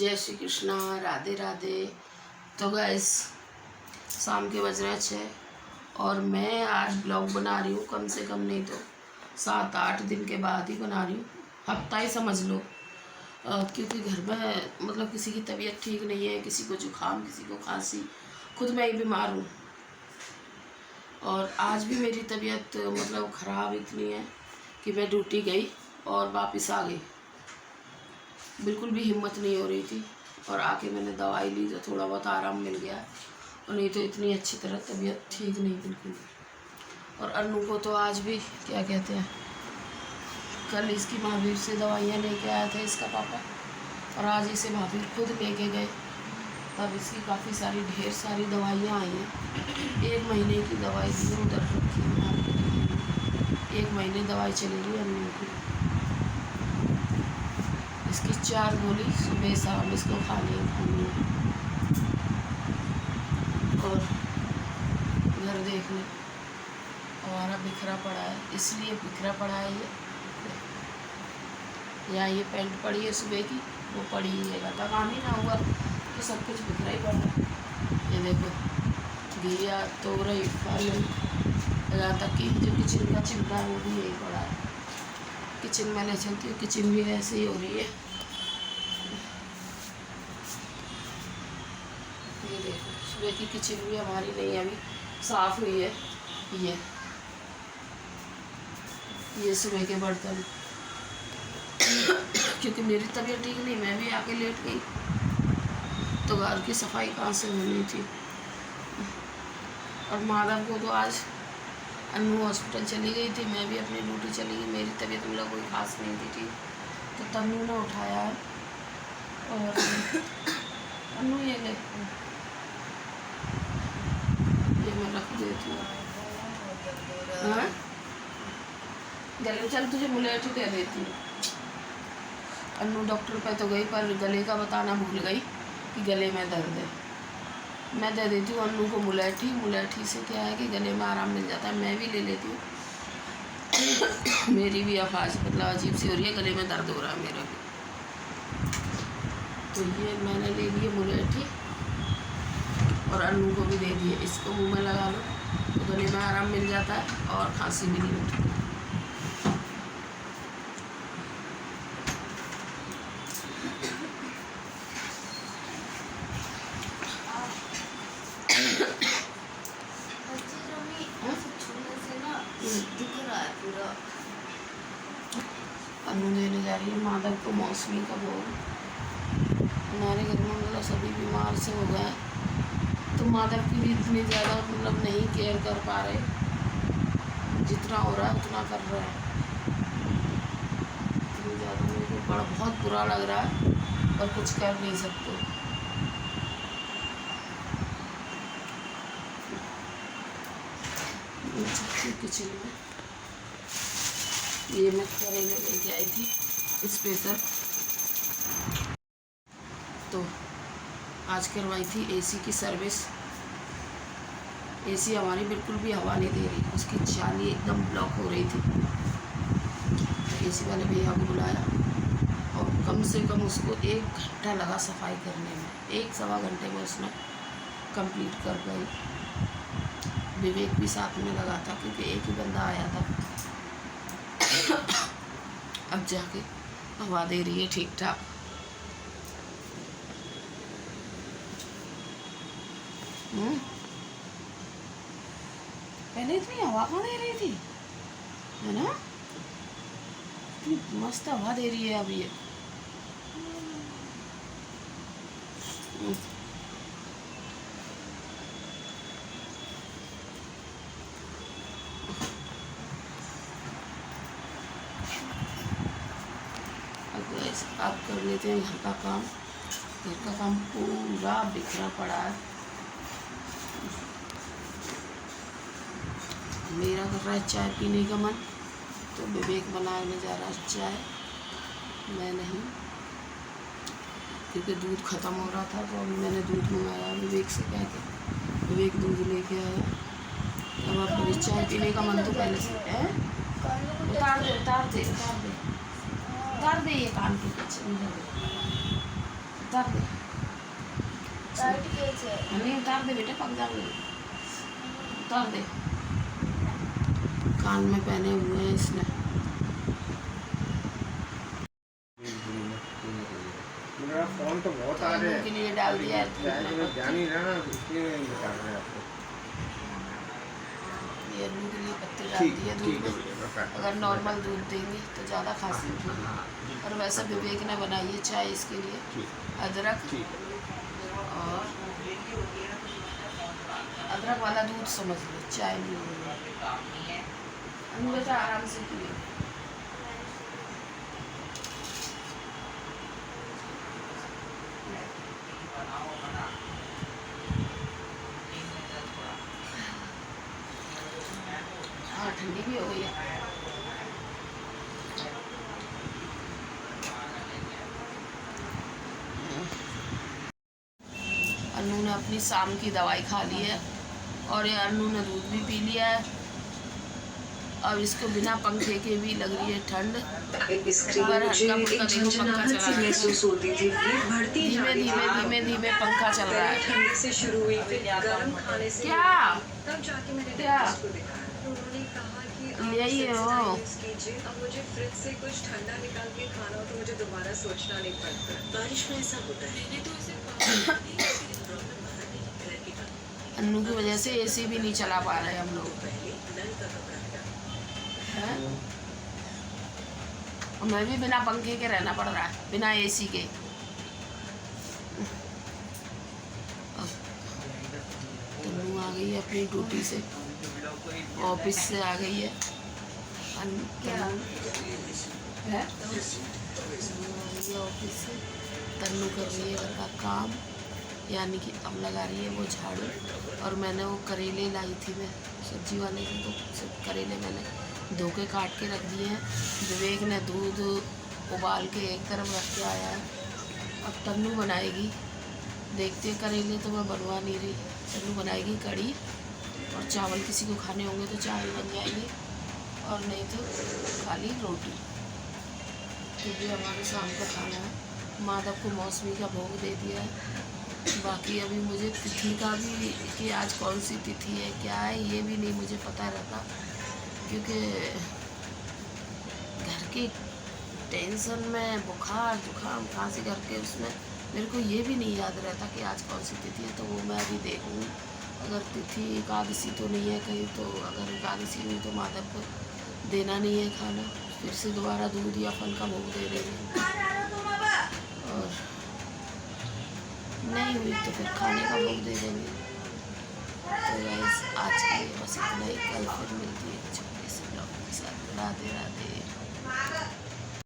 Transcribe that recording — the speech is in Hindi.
जय श्री कृष्णा, राधे राधे। तो गाइस शाम के बज रहे हैं 6 और मैं आज ब्लॉग बना रही हूँ। कम से कम नहीं तो 7-8 दिन के बाद ही बना रही हूँ, हफ्ता ही समझ लो। क्योंकि घर में मतलब किसी की तबीयत ठीक नहीं है, किसी को जुकाम, किसी को खांसी, खुद मैं ही बीमार हूँ। और आज भी मेरी तबीयत मतलब ख़राब इतनी है कि मैं ड्यूटी गई और वापस आ गई। बिल्कुल भी हिम्मत नहीं हो रही थी और आके मैंने दवाई ली तो थोड़ा बहुत आराम मिल गया, और नहीं तो इतनी अच्छी तरह तबीयत ठीक नहीं बिल्कुल। और अन्नू को तो आज भी क्या कहते हैं, कल इसकी महावीर से दवाइयाँ लेके आया था इसका पापा, और आज इसे महावीर खुद लेके गए। तब इसकी काफ़ी सारी ढेर सारी दवाइयाँ आई हैं। 1 महीने की दवाई दी, उधर रखी है। 1 महीने दवाई चलेगी अन्नू की। इसकी 4 गोली सुबह शाम इसको खानी है। और घर देख लें, हमारा बिखरा पड़ा है, इसलिए बिखरा पड़ा है ये। यहाँ ये पैंट पड़ी है सुबह की, वो पड़ी ही है, काम ही ना हुआ तो सब कुछ बिखरा ही पड़ा है। ये देखो घिया तो रही फल, यहाँ तक कि जो किचन का चिमटा है वो भी यही पड़ा है। किचन में ले चलती हूँ, किचन भी ऐसे ही हो रही है। ये देखो सुबह की किचन भी हमारी नहीं अभी साफ़ हुई है। ये सुबह के बर्तन क्योंकि मेरी तबीयत ठीक नहीं, मैं भी आके लेट गई तो घर की सफाई कहाँ से होनी थी। और माधव को तो आज अन्नू हॉस्पिटल चली गई थी, मैं भी अपनी ड्यूटी चली गई। मेरी तबीयत मतलब कोई खास नहीं थी ठीक, तो तन्नू ने उठाया है। और अन्नू ये ले, ये मैं रख देती हूँ। हाँ गले चल, तुझे मुलेठी दे देती हूँ। अन्नू डॉक्टर पे तो गई पर गले का बताना भूल गई कि गले में दर्द है। मैं दे देती हूँ अन्नू को मुलेठी। मुलेठी से क्या है कि गले में आराम मिल जाता है, मैं भी ले लेती हूँ। मेरी भी आवाज़ मतलब अजीब सी हो रही है, गले में दर्द हो रहा है मेरा भी। तो ये मैंने ले लिए मुलेठी और अन्नू को भी दे दिए। इसको मुँह में लगा लो तो गले में आराम मिल जाता है और खांसी भी नहीं होती। अन्नू देने जा रही है माधव को मौसमी का बोल। हमारे घर में मतलब सभी बीमार से हो गए, तो माधव की भी इतनी ज़्यादा मतलब नहीं केयर कर पा रहे, जितना हो रहा है उतना कर रहे हैं। इतनी ज़्यादा मेरे को बड़ा बहुत बुरा लग रहा है और कुछ कर नहीं सकते। किचन में ये मैं करेले लेके आई थी स्पेशल, तो आज करवाई थी एसी की सर्विस। एसी हमारी बिल्कुल भी हवा नहीं दे रही, उसकी चाली एकदम ब्लॉक हो रही थी। तो एसी वाले भैया को बुलाया और कम से कम उसको 1 घंटा लगा सफाई करने में। 1-1.25 घंटे में उसने कंप्लीट कर गई। विवेक भी साथ में लगा था क्योंकि एक ही बंदा आया था। अब जाके हवा दे रही है ठीक ठाक। पहले इतनी हवा कहाँ दे रही थी, है ना? इतनी मस्त हवा दे रही है अब ये। अब कर लेते हैं घर का काम। घर का काम पूरा बिखरा पड़ा है। मेरा कर रहा है चाय पीने का मन, तो विवेक बनाने जा रहा है चाय, मैं नहीं, क्योंकि दूध ख़त्म हो रहा था। तो अभी मैंने दूध मंगाया विवेक से कह के, विवेक दूध लेके आया। अब आप मेरी चाय पीने का मन तो पहले से है। उतार दे उतार दे उतार दे उतार दे, ये कान के पीछे उतार दे, काट के छे नहीं उतार दे बेटा, पक जाएंगे, उतार दे। कान में पहने हुए हैं इसने। मेरा फोन तो बहुत आ रहे हैं के लिए डाल दिया है शायद दूध में मैं जान ही रहा ना, इसलिए मैं बता रहा हूँ आपको। ये आलू के लिए पत्ते डाल ठीक दिए दूध ठीक है में। भैया, मैं काट अगर नॉर्मल दूध देंगे तो ज़्यादा खांसी उठेगी। और वैसे विवेक ने बनाई है चाय इसके लिए, ठीक अदरक ठीक है। और अदरक वाला दूध समझ लो, चाय नहीं। अनु बेटा आराम से पिए। हाँ ठंडी भी हो गई है। अन्नू ने अपनी शाम की दवाई खा ली है और ये अन्नू ने दूध भी पी लिया है। अब इसको बिना पंखे के भी लग रही है ठंड। ऊपर हल्का फुल्का देखो पंखा चला रहा है, धीमे धीमे धीमे धीमे पंखा चल रहा है। ठंड से शुरू हुई फिर गर्म खाने से क्या तब जाके मैंने क्या डेंटिस्ट को दिखाया। उन्होंने कहा कि आप यही है वो। सेंसिटाइज कीजिए। अब मुझे फ्रिज से कुछ ठंडा निकाल के खाना हो तो मुझे दोबारा सोचना नहीं पड़ता। बारिश में ऐसा होता है। मैंने तो उसे अन्नू की वजह से एसी भी नहीं चला पा रहे हम लोग पहले नल का कपड़ा हैं। और मैं भी बिना पंखे के रहना पड़ रहा है, बिना एसी के। अन्नू आ गई है अपनी ड्यूटी से, ऑफिस से आ गई है। ऑफिस से तन्नू कर रही है घर का काम, यानी कि अब लगा रही है वो झाड़ू। और मैंने वो करेले लाई थी मैं सब्जी वाले से, तो सिर्फ करेले मैंने धो के काट के रख दिए हैं। विवेक ने दूध उबाल के एक तरफ रख के आया है। अब तन्नू बनाएगी, देखते हैं। करेले तो मैं बनवा नहीं रही, तन्नू बनाएगी कढ़ी और चावल। किसी को खाने होंगे तो चावल बन जाएंगे और नहीं तो खाली रोटी। क्योंकि हमारे शाम का खाना है। माधव को मौसमी का भोग दे दिया है। बाकी अभी मुझे तिथि का भी, कि आज कौन सी तिथि है क्या है ये भी नहीं मुझे पता रहता, क्योंकि घर के टेंशन में बुखार जुकाम खांसी करके उसमें मेरे को ये भी नहीं याद रहता कि आज कौन सी तिथि है। तो वो मैं अभी देखूँगी। अगर तिथि एकादशी तो नहीं है कहीं, तो अगर एकादशी नहीं तो माधव को देना नहीं है खाना, फिर से दोबारा दूध या फल का भोग दे देंगे। और नहीं हुई तो फिर खाने का भोग दे देंगे। तो गाइस आज के लिए बस इतना ही। कल फिर मिलती है छोटे से ब्लॉग के साथ। राधे राधे।